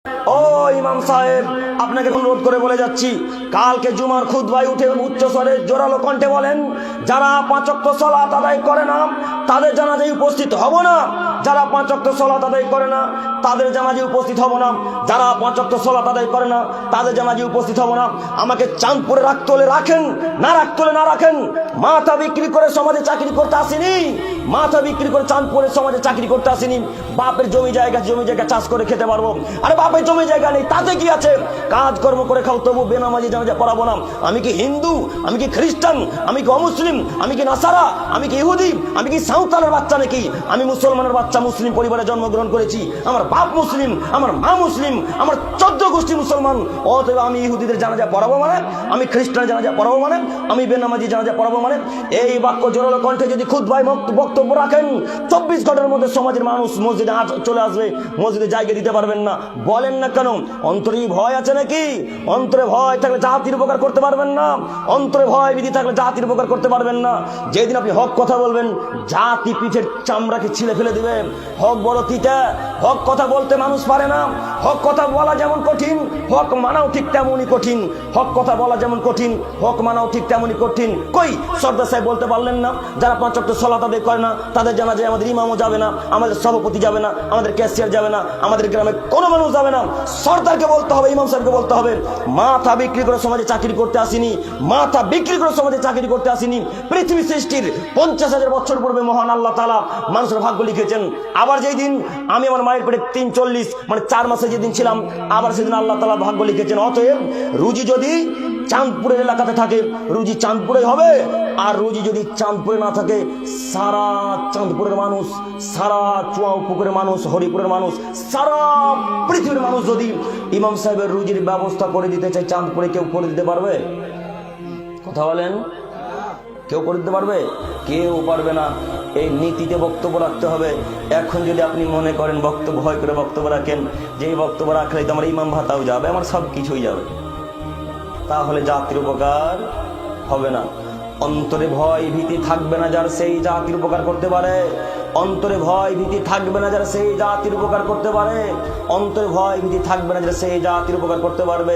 ও ইমাম সাহেব, আপনাকে অনুরোধ করে বলে যাচ্ছি, কালকে জুমার খুতবায় উঠে উচ্চ স্বরে জোরালো কণ্ঠে বলেন, যারা 5 ওয়াক্ত সালাত আদায় করে না তাদের জানাজায় উপস্থিত হব না। যারা 5 ওয়াক্ত সালাত আদায় করে না তাদের জানাজায় উপস্থিত হব না। যারা 5 ওয়াক্ত সালাত আদায় করে না তাদের জানাজায় উপস্থিত হব না। আমাকে চাঁদপুরে রাখতে হলে রাখেন, না রাখতে হলে না রাখেন। মাথা বিক্রি করে সমাজে চাকরি করতে আসিনি, মাথা বিক্রি করে চাঁদপুরের সমাজে চাকরি করতে আসিনি। বাপের জমি জায়গা চাষ করে খেতে পারবো। আরে বাপের জমি জায়গা নেই তাতে কি আছে, কাজকর্ম করে খাও, তবু বেনামাজি জানাজা পড়াবো না। আমি কি হিন্দু, আমি কি খ্রিস্টান, আমি কি অমুসলিম, আমি কি নাসারা, আমি কি ইহুদি, আমি কি সাঁওতালের বাচ্চা নাকি? আমি মুসলমানের বাচ্চা, মুসলিম পরিবারে জন্মগ্রহণ করেছি। আমার বাপ মুসলিম, আমার মা মুসলিম, আমার 14 গোষ্ঠী মুসলমান। অতএব আমি ইহুদিদের জানাজা পড়াবো মানে, আমি খ্রিস্টান জানাজা পড়াবো মানে, আমি বেনামাজি জানাজা পড়াবো মানে? এই বাক্য জোরালো কণ্ঠে যদি খুতবায় বক্তব্য রাখেন, 24 ঘন্টার মধ্যে সমাজের মানুষ মসজিদে চলে আসবে, মসজিদে জায়গা দিতে পারবেন না। বলেন না কেন? অন্তরে ভয় আছে নাকি? অন্তরে ভয় থাকলে জাতির উপকার করতে পারবেন না। অন্তরে ভয় বিধি থাকলে জাতির উপকার করতে পারবেন না। যেদিন আপনি হক কথা বলবেন, জাতি পিঠের চামড়াকে ছিলে ফেলে দিবে। হক বড় তিতা, হক কথা বলতে মানুষ পারে না। হক কথা বলা যেমন কঠিন, হক মানাও ঠিক তেমনই কঠিন। হক কথা বলা যেমন কঠিন, হক মানাও ঠিক তেমনই কঠিন। কই সর্দার সাহেব বলতে পারলেন না, যারা 5 ওয়াক্ত সালাত আদায় করে না তাদের জানাজায় আমাদের ইমামও যাবে না, আমাদের সভাপতি যাবে না, আমাদের ক্যাশিয়ার যাবে না, আমাদের গ্রামে কোনো মানুষ যাবে না। সর্দারকে বলতে হবে, ইমাম সাহেবকে বলতে হবে, মাথা বিক্রি করে সমাজে চাকরি করতে আসিনি, মাথা বিক্রি করে সমাজে চাকরি করতে আসিনি। পৃথিবী সৃষ্টির 50,000 বছর পূর্বে মহান আল্লাহ তাআলা মানুষের ভাগ্য লিখেছেন। আবার যেই দিন আমি আমার মায়ের পেটে 43 মানে 4 মাসে যেদিন ছিলাম, আবার সেদিন আল্লাহ তাআলা ভাগ্য লিখেছেন। অতএব রুজি যদি চাঁদপুরের এলাকাতে থাকে, রুজি চাঁদপুরে হবে। আর রুজি যদি চাঁদপুরে না থাকে, সারা চাঁদপুরের মানুষ, সারা চুয়াপুকুরের মানুষ, হরিপুরের মানুষ, সারা পৃথিবীর মানুষ যদি ইমাম সাহেবের রুজির ব্যবস্থা করে দিতে চায়, চাঁদপুরে কেউ করে দিতে পারবে? কথা বলেন, কেউ করে দিতে পারবে? কেউ পারবে না। এই নীতিতে বক্তব্য রাখতে হবে। এখন যদি আপনি মনে করেন বক্তব্য ভয় করে বক্তব্য রাখেন, যে এই বক্তব্য রাখলেই তো আমার ইমাম ভাতাও যাবে, আমার সব কিছুই যাবে, তাহলে জাতির উপকার হবে না। অন্তরে ভয় ভীতি থাকবে না যার, সেই জাতির উপকার করতে পারে। অন্তরে ভয় ভীতি থাকবে না যার, সেই জাতির উপকার করতে পারে। অন্তরে ভয় ভীতি থাকবে না যার, সেই জাতির উপকার করতে পারবে।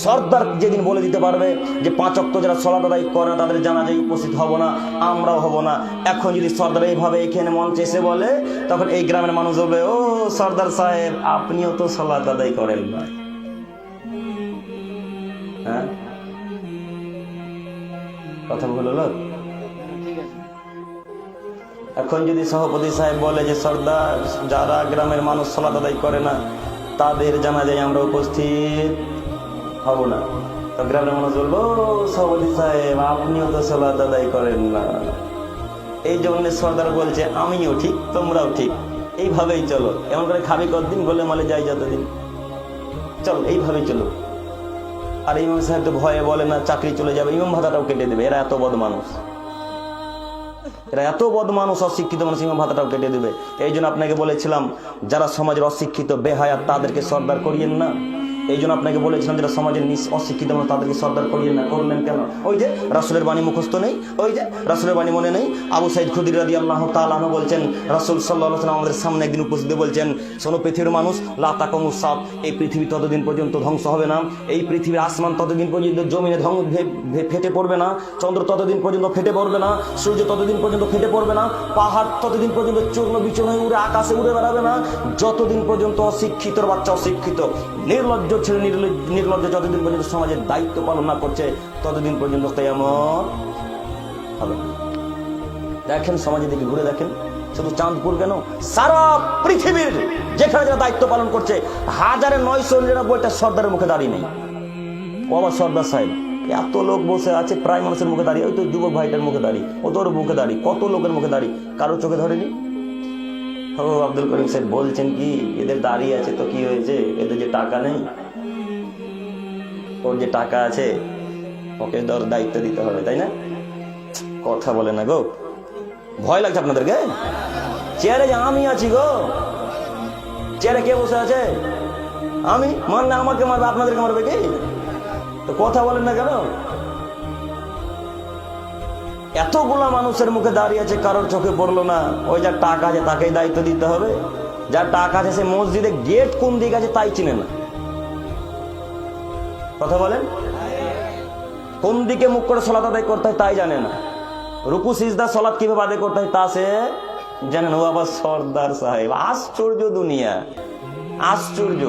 সর্দার যেদিন বলে দিতে পারবে যে 5 ওয়াক্ত যারা সালাত আদায় করে না তাদের জানাজায় উপস্থিত হব না, আমরাও হব না। এখন যদি সর্দার এইভাবে এখানে মঞ্চে এসে বলে, তখন এই গ্রামের মানুষ বলবে, ও সর্দার সাহেব, আপনিও তো সালাত আদায় করেন না। হ্যাঁ, কথা ভুল হলো? এখন যদি সভাপতি সাহেব বলে যে সর্দার, যারা গ্রামের মানুষ সালাত আদায় করে না তাদের জানাজায় আমরা উপস্থিত হব না, তো গ্রামের মানুষ বলবো, সভাপতি সাহেব, আপনিও তো সালাত আদায় করেন না। এই জন্য সর্দার বলছে, আমিও ঠিক তোমরাও ঠিক, এইভাবেই চলো। এমন করে খাবি কতদিন, বলে মালে যাই যতদিন, চল এইভাবেই চলো। আর ইমাম সাহেব তো ভয়ে বলে না, চাকরি চলে যাবে, ইমাম ভাতাটাও কেটে দেবে। এরা এত বদ মানুষ, এরা এত বদ মানুষ, অশিক্ষিত মানুষ, ইমাম ভাতাটাও কেটে দেবে। এই জন্য আপনাকে বলেছিলাম, যারা সমাজের অশিক্ষিত বেহায়া তাদেরকে সর্দার করিয়েন না। এই জন্য আপনাকে বলেছিলাম, যারা সমাজের অশিক্ষিত মানুষ তাদেরকে সর্দার করিয়েন না। করলেন কেন? ওই যে রাসূলের বাণী মুখস্থ নেই, ওই যে রাসূলের বাণী মনে নেই। আবু সাঈদ খুদরি রাদিয়াল্লাহু তাআলা আনহু বলছেন, রাসূল সাল্লাল্লাহু আলাইহি ওয়াসাল্লাম আমাদের সামনে একদিন উপস্থিত বলছেন, শোনো পৃথিবীর মানুষ, লা তাকুমুস সাত, এই পৃথিবী ততদিন পর্যন্ত ধ্বংস হবে না, এই পৃথিবীর আসমান ততদিন পর্যন্ত জমিনে ফেটে পড়বে না, চন্দ্র ততদিন পর্যন্ত ফেটে পড়বে না, সূর্য ততদিন পর্যন্ত ফেটে পড়বে না, পাহাড় ততদিন পর্যন্ত চূর্ণ বিচূর্ণ হয়ে উড়ে আকাশে উড়ে বেড়াবে না, যতদিন পর্যন্ত অশিক্ষিতর বাচ্চা অশিক্ষিত, নির্লজ্জ ছেলে নির্লজ্জ যতদিন পর্যন্ত সমাজের দায়িত্ব পালন না করছে, ততদিন পর্যন্ত কিয়ামত হবে না। দেখেন সমাজের দিকে ঘুরে দেখেন, শুধু চাঁদপুর কেন, সারা পৃথিবীর যেখানে যারা দায়িত্ব পালন করছে, 1999টা সর্দারের মুখে দাঁড়িয়ে নেই। বাবা সর্দার সাহেব, এত লোক বসে আছে, প্রায় মানুষের মুখে দাঁড়িয়ে, ওই তো যুবক ভাইটার মুখে দাঁড়িয়ে, ও তোর মুখে দাঁড়িয়ে, কত লোকের মুখে দাঁড়িয়ে, কারো চোখে ধরেনি। ও আব্দুল করিম সাহেব বলছেন কি, এদের দাঁড়িয়ে আছে তো কি হয়েছে, এদের যে টাকা নেই, ওর যে টাকা আছে ওকে দায়িত্ব দিতে হবে, তাই না? কথা বলে না গো, ভয় লাগছে আপনাদেরকে? চেয়ারে আমি আছি গো, চেয়ারে কে বসে আছে? আমি মানলে আমাকে মারবে, আপনাদেরকে মারবে কি? তো কথা বলেন না কেন? এতগুলা মানুষের মুখে দাঁড়িয়ে আছে, কারোর চোখে পড়লো না। ওই যার টাকা আছে তাকেই দায়িত্ব দিতে হবে। যার টাকা আছে সে মসজিদে গেট কোন দিকে আছে তাই চিনে না। কথা বলেন, কোন দিকে মুখ করে সলাত আদায় করতে হয় তাই জানে না, রুকু সিজদা সলাত কিভাবে আদায় করতে হয় তা সে জানেন। ও আবার সর্দার সাহেব, আশ্চর্য দুনিয়া, আশ্চর্য।